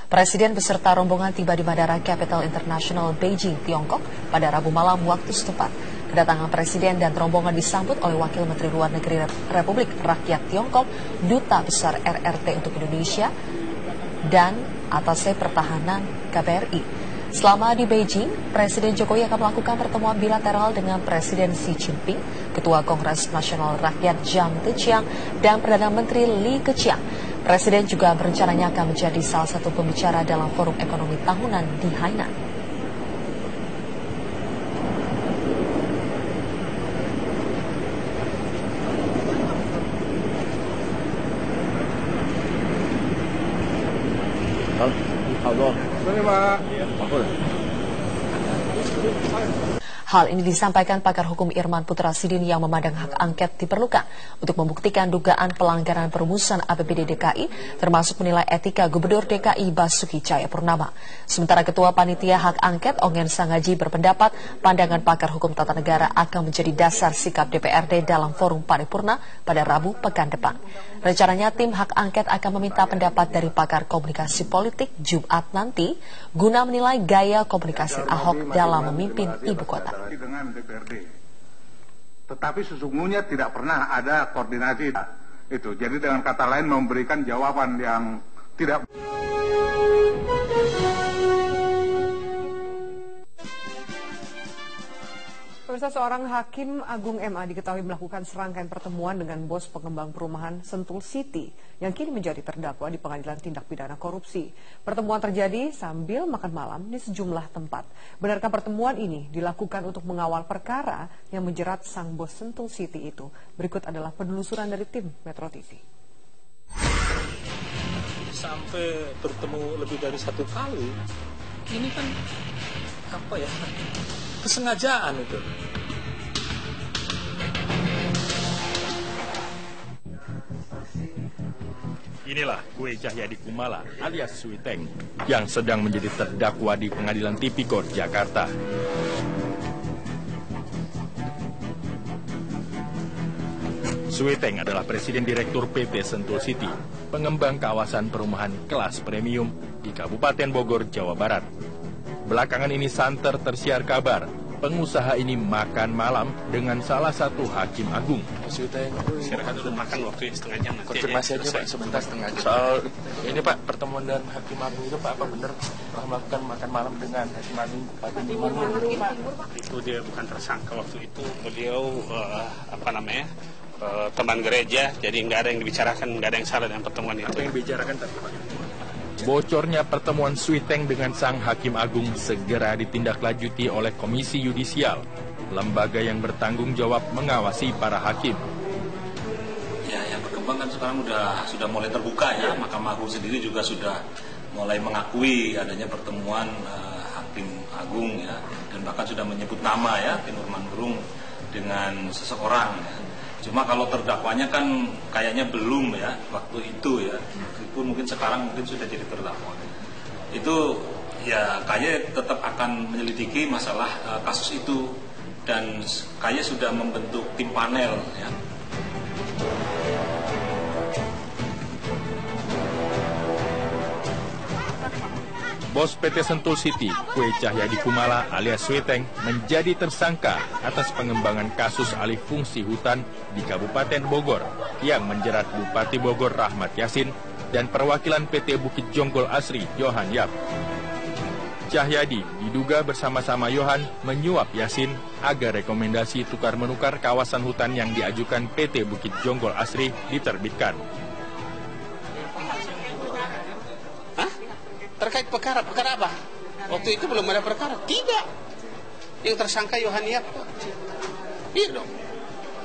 Presiden beserta rombongan tiba di Bandara Capital International Beijing, Tiongkok pada Rabu malam waktu setempat. Kedatangan Presiden dan rombongan disambut oleh Wakil Menteri Luar Negeri Republik Rakyat Tiongkok, Duta Besar RRT untuk Indonesia, dan Atase Pertahanan KBRI. Selama di Beijing, Presiden Jokowi akan melakukan pertemuan bilateral dengan Presiden Xi Jinping, Ketua Kongres Nasional Rakyat Jiang Zeqiang, dan Perdana Menteri Li Keqiang. Presiden juga berencananya akan menjadi salah satu pembicara dalam forum ekonomi tahunan di Hainan. Hal ini disampaikan pakar hukum Irman Putra Sidin yang memandang hak angket diperlukan untuk membuktikan dugaan pelanggaran perumusan APBD DKI, termasuk menilai etika Gubernur DKI Basuki Cahayapurnama. Sementara Ketua Panitia Hak Angket Ongen Sangaji berpendapat pandangan pakar hukum tata negara akan menjadi dasar sikap DPRD dalam forum paripurna pada Rabu pekan depan. Rencananya tim hak angket akan meminta pendapat dari pakar komunikasi politik Jumat nanti guna menilai gaya komunikasi Ahok dalam memimpin ibu kota. Dengan DPRD, tetapi sesungguhnya tidak pernah ada koordinasi itu. Jadi dengan kata lain memberikan jawaban yang tidak. Pemirsa, seorang hakim agung MA diketahui melakukan serangkaian pertemuan dengan bos pengembang perumahan Sentul City yang kini menjadi terdakwa di Pengadilan Tindak Pidana Korupsi. Pertemuan terjadi sambil makan malam di sejumlah tempat. Benarkah pertemuan ini dilakukan untuk mengawal perkara yang menjerat sang bos Sentul City itu? Berikut adalah penelusuran dari tim Metro TV. Sampai bertemu lebih dari satu kali, ini kan apa ya? Kesengajaan itu. Inilah Kue Cahyadi Kumala alias Suiteng yang sedang menjadi terdakwa di Pengadilan Tipikor Jakarta. Suiteng adalah Presiden Direktur PT Sentul City, pengembang kawasan perumahan kelas premium di Kabupaten Bogor, Jawa Barat. Belakangan ini santer tersiar kabar, pengusaha ini makan malam dengan salah satu hakim agung. Silakan dulu makan waktu setengah jam. Konfirmasi aja Pak, sebentar setengah jam. Soal ini Pak, pertemuan dengan hakim agung itu Pak, apa benar telah melakukan makan malam dengan hakim agung Bupati Timur? Itu dia bukan tersangka waktu itu, beliau teman gereja, jadi nggak ada yang dibicarakan, nggak ada yang salah dengan pertemuan itu. Apa yang dibicarakan tapi Pak? Bocornya pertemuan Suiteng dengan sang hakim agung segera ditindaklanjuti oleh Komisi Yudisial, lembaga yang bertanggung jawab mengawasi para hakim. Ya, yang berkembang kan sekarang sudah mulai terbuka ya. Mahkamah Agung sendiri juga sudah mulai mengakui adanya pertemuan hakim agung ya, dan bahkan sudah menyebut nama ya, Tinur Manurung dengan seseorang ya. Cuma kalau terdakwanya kan kayaknya belum ya waktu itu ya, meskipun mungkin sekarang mungkin sudah jadi terdakwa. Itu ya KY tetap akan menyelidiki masalah kasus itu, dan KY sudah membentuk tim panel ya. Bos PT Sentul City, Kue Cahyadi Kumala alias Suiteng, menjadi tersangka atas pengembangan kasus alih fungsi hutan di Kabupaten Bogor yang menjerat Bupati Bogor Rahmat Yassin dan perwakilan PT Bukit Jonggol Asri Yohan Yap. Cahyadi diduga bersama-sama Yohan menyuap Yassin agar rekomendasi tukar-menukar kawasan hutan yang diajukan PT Bukit Jonggol Asri diterbitkan. Terkait perkara apa? Waktu itu belum ada perkara. Tidak. Yang tersangka Yohan Yap. Iya dong.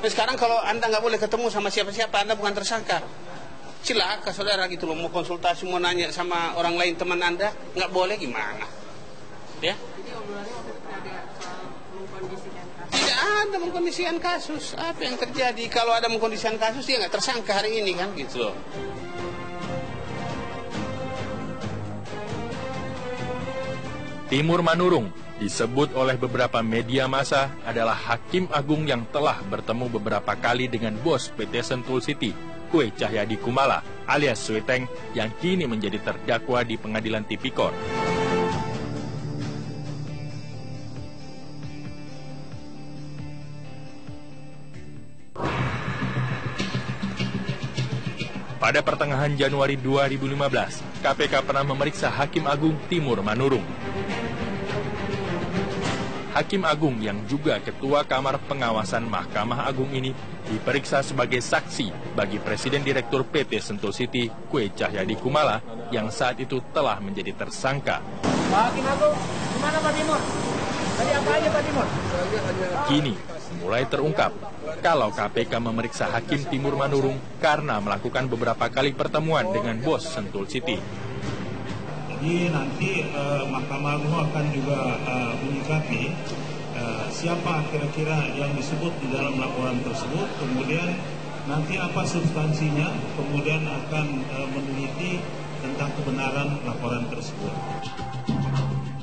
Nah, sekarang kalau Anda nggak boleh ketemu sama siapa-siapa, Anda bukan tersangka. Cilaka saudara gitu loh, mau konsultasi, mau nanya sama orang lain teman Anda, nggak boleh gimana? Ya? Tidak ada mengkondisikan kasus. Apa yang terjadi? Kalau ada mengkondisikan kasus, dia nggak tersangka hari ini kan gitu loh. Timur Manurung disebut oleh beberapa media massa adalah hakim agung yang telah bertemu beberapa kali dengan bos PT Sentul City, Kue Cahyadi Kumala. alias Suiteng yang kini menjadi terdakwa di Pengadilan Tipikor. Pada pertengahan Januari 2015, KPK pernah memeriksa Hakim Agung Timur Manurung. Hakim Agung yang juga Ketua Kamar Pengawasan Mahkamah Agung ini diperiksa sebagai saksi bagi Presiden Direktur PT Sentul City, Kwe Cahyadi Kumala, yang saat itu telah menjadi tersangka. Pak Hakim Agung, gimana Pak Timur? Tadi apa aja Pak Timur? Kini mulai terungkap kalau KPK memeriksa Hakim Timur Manurung karena melakukan beberapa kali pertemuan dengan bos Sentul City. Jadi nanti Mahkamah Agung akan juga menyikapi siapa kira-kira yang disebut di dalam laporan tersebut, kemudian nanti apa substansinya, kemudian akan meneliti tentang kebenaran laporan tersebut.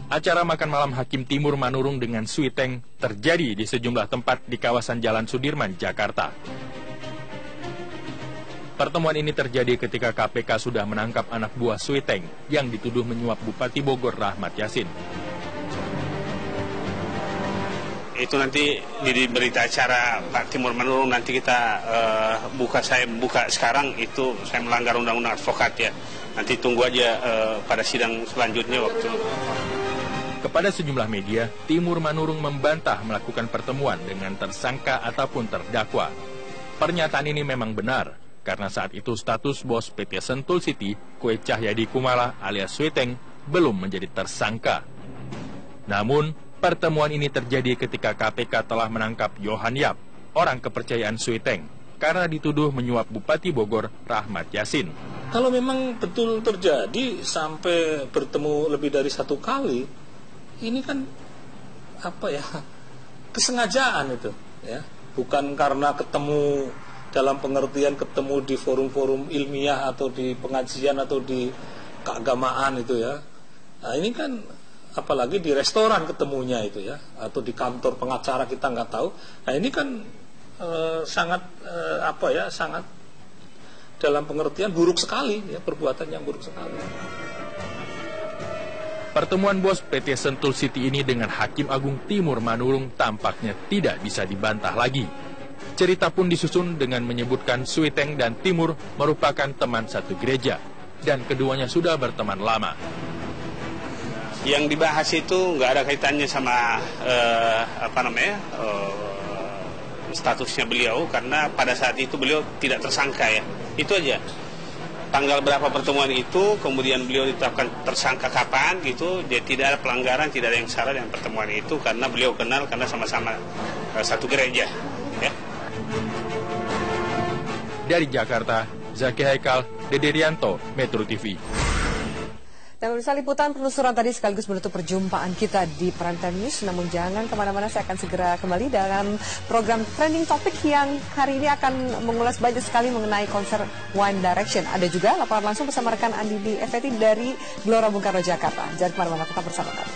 Acara makan malam Hakim Timur Manurung dengan Suiteng terjadi di sejumlah tempat di kawasan Jalan Sudirman, Jakarta. Pertemuan ini terjadi ketika KPK sudah menangkap anak buah Suiteng yang dituduh menyuap Bupati Bogor Rahmat Yassin. Itu nanti di berita acara Pak Timur Manurung nanti kita saya buka sekarang, itu saya melanggar undang-undang advokat ya. Nanti tunggu aja pada sidang selanjutnya waktu. Kepada sejumlah media, Timur Manurung membantah melakukan pertemuan dengan tersangka ataupun terdakwa. Pernyataan ini memang benar, karena saat itu status bos PT Sentul City, Kwe Cahyadi Kumala alias Suiteng, belum menjadi tersangka. Namun, pertemuan ini terjadi ketika KPK telah menangkap Yohan Yap, orang kepercayaan Suiteng, karena dituduh menyuap Bupati Bogor Rahmat Yassin. Kalau memang betul terjadi sampai bertemu lebih dari satu kali, ini kan kesengajaan itu, ya, bukan karena ketemu dalam pengertian ketemu di forum-forum ilmiah atau di pengajian atau di keagamaan itu ya. Nah ini kan apalagi di restoran ketemunya itu ya, atau di kantor pengacara kita nggak tahu. Nah ini kan sangat dalam pengertian buruk sekali ya, perbuatan yang buruk sekali. Pertemuan bos PT Sentul City ini dengan Hakim Agung Timur Manurung tampaknya tidak bisa dibantah lagi. Cerita pun disusun dengan menyebutkan Suiteng dan Timur merupakan teman satu gereja, dan keduanya sudah berteman lama. Yang dibahas itu nggak ada kaitannya sama statusnya beliau, karena pada saat itu beliau tidak tersangka ya. Itu aja. Tanggal berapa pertemuan itu, kemudian beliau ditetapkan tersangka kapan gitu, jadi tidak ada pelanggaran, tidak ada yang salah dengan pertemuan itu, karena beliau kenal karena sama-sama satu gereja ya. Dari Jakarta, Zaki Haikal, Dede Rianto, Metro TV. Dan pemirsa, liputan penelusuran tadi sekaligus menutup perjumpaan kita di Prime Time News. Namun jangan kemana-mana, saya akan segera kembali dalam program Trending Topic yang hari ini akan mengulas banyak sekali mengenai konser One Direction. Ada juga laporan langsung bersama rekan Andi di FET dari Gelora Bung Karno, Jakarta. Jangan kemana-mana, tetap bersama kami.